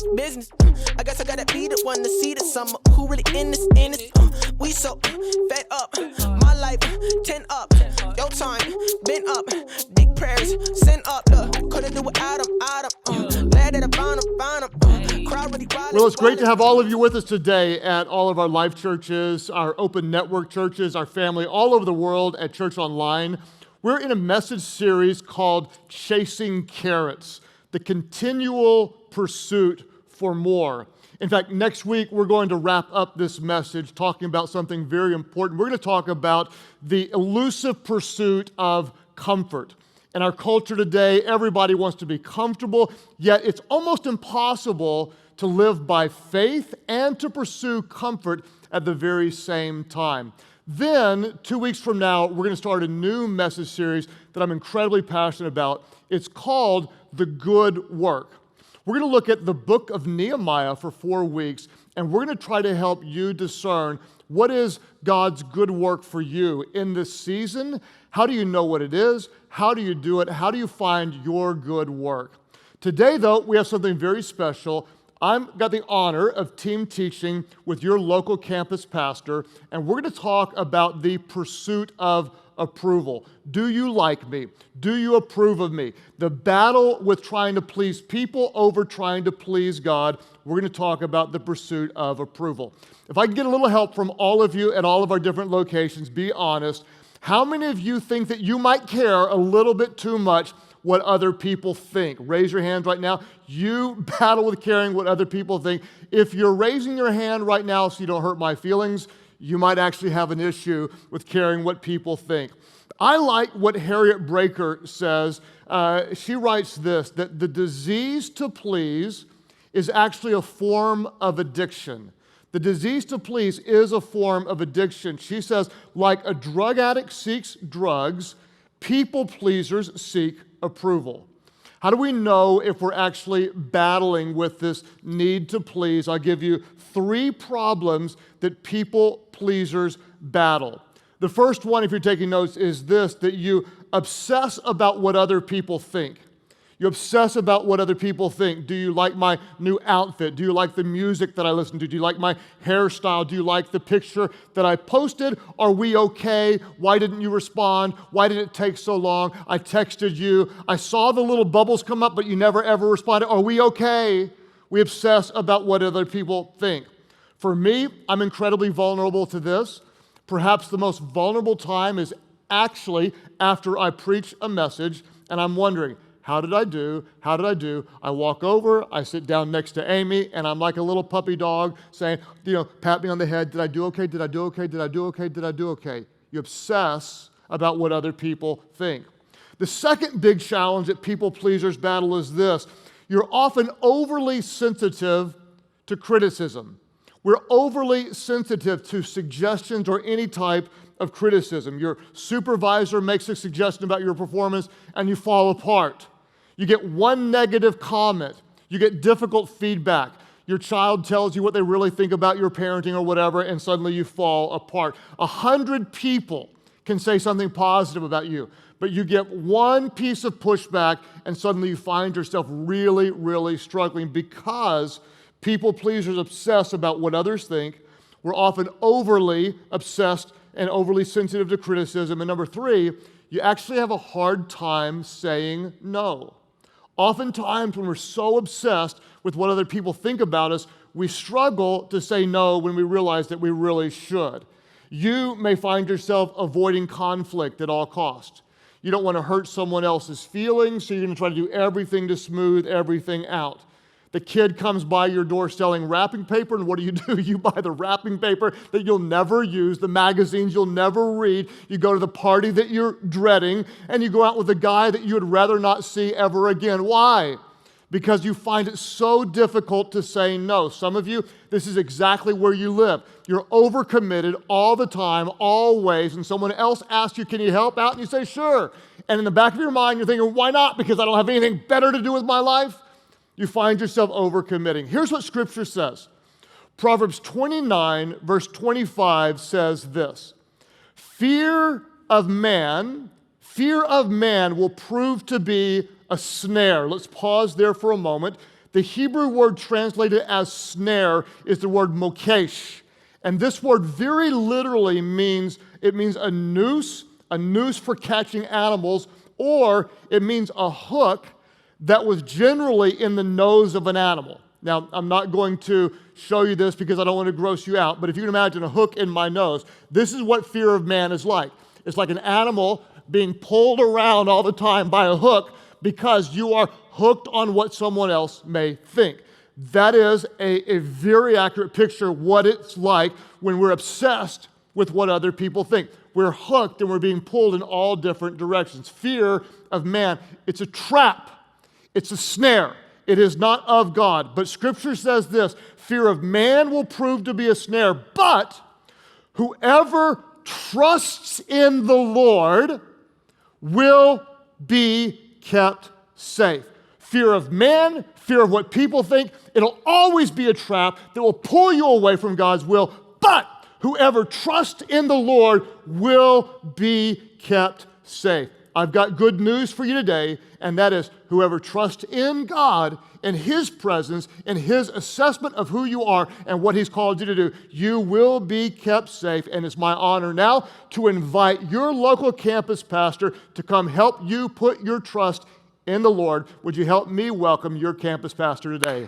this business. I guess I gotta be the one to see this summer. Who really in this, we so fed up. My life, 10 up. Your time, been up. Big prayers, send up. Couldn't do without him. Glad that I found him. Crowd really riding. Well, it's great to have all of you with us today at all of our life churches, our open network churches, our family all over the world at Church Online. We're in a message series called Chasing Carrots, the continual pursuit for more. In fact, next week we're going to wrap up this message talking about something very important. We're going to talk about the elusive pursuit of comfort. In our culture today, everybody wants to be comfortable, yet it's almost impossible to live by faith and to pursue comfort at the very same time. Then, 2 weeks from now, we're going to start a new message series that I'm incredibly passionate about. It's called The Good Work. We're going to look at the book of Nehemiah for 4 weeks, and we're going to try to help you discern what is God's good work for you in this season. How do you know what it is? How do you do it? How do you find your good work? Today, though, we have something very special. I've got the honor of team teaching with your local campus pastor, and we're going to talk about the pursuit of approval. Do you like me? Do you approve of me? The battle with trying to please people over trying to please God. We're going to talk about the pursuit of approval. If I can get a little help from all of you at all of our different locations, be honest. How many of you think that you might care a little bit too much what other people think? Raise your hands right now. You battle with caring what other people think. If you're raising your hand right now so you don't hurt my feelings, you might actually have an issue with caring what people think. I like what Harriet Breaker says. She writes this, that the disease to please is actually a form of addiction. The disease to please is a form of addiction. She says, like a drug addict seeks drugs, people pleasers seek approval. How do we know if we're actually battling with this need to please? I'll give you 3 problems that people pleasers battle. The first one, if you're taking notes, is this, that you obsess about what other people think. You obsess about what other people think. Do you like my new outfit? Do you like the music that I listen to? Do you like my hairstyle? Do you like the picture that I posted? Are we okay? Why didn't you respond? Why did it take so long? I texted you. I saw the little bubbles come up, but you never ever responded. Are we okay? We obsess about what other people think. For me, I'm incredibly vulnerable to this. Perhaps the most vulnerable time is actually after I preach a message and I'm wondering, how did I do? How did I do? I walk over, I sit down next to Amy, and I'm like a little puppy dog saying, pat me on the head. Did I do okay? Did I do okay? Did I do okay? Did I do okay? You obsess about what other people think. The second big challenge that people pleasers battle is this. You're often overly sensitive to criticism. We're overly sensitive to suggestions or any type of criticism. Your supervisor makes a suggestion about your performance, and you fall apart. You get one negative comment. You get difficult feedback. Your child tells you what they really think about your parenting or whatever, and suddenly you fall apart. 100 people can say something positive about you, but you get one piece of pushback, and suddenly you find yourself really, really struggling because people pleasers obsess about what others think. We're often overly obsessed and overly sensitive to criticism. And number 3, you actually have a hard time saying no. Oftentimes, when we're so obsessed with what other people think about us, we struggle to say no when we realize that we really should. You may find yourself avoiding conflict at all costs. You don't want to hurt someone else's feelings, so you're going to try to do everything to smooth everything out. The kid comes by your door selling wrapping paper, and what do? You buy the wrapping paper that you'll never use, the magazines you'll never read. You go to the party that you're dreading, and you go out with a guy that you would rather not see ever again. Why? Because you find it so difficult to say no. Some of you, this is exactly where you live. You're overcommitted all the time, always, and someone else asks you, can you help out? And you say, sure. And in the back of your mind, you're thinking, why not? Because I don't have anything better to do with my life? You find yourself overcommitting. Here's what Scripture says. Proverbs 29, verse 25 says this, fear of man will prove to be a snare. Let's pause there for a moment. The Hebrew word translated as snare is the word mokesh. And this word very literally means a noose for catching animals, or it means a hook that was generally in the nose of an animal. Now, I'm not going to show you this because I don't want to gross you out, but if you can imagine a hook in my nose, this is what fear of man is like. It's like an animal being pulled around all the time by a hook because you are hooked on what someone else may think. That is a very accurate picture of what it's like when we're obsessed with what other people think. We're hooked and we're being pulled in all different directions. Fear of man, it's a trap. It's a snare. It is not of God. But Scripture says this, fear of man will prove to be a snare, but whoever trusts in the Lord will be kept safe. Fear of man, fear of what people think, it'll always be a trap that will pull you away from God's will, but whoever trusts in the Lord will be kept safe. I've got good news for you today, and that is whoever trusts in God and His presence and His assessment of who you are and what He's called you to do, you will be kept safe. And it's my honor now to invite your local campus pastor to come help you put your trust in the Lord. Would you help me welcome your campus pastor today?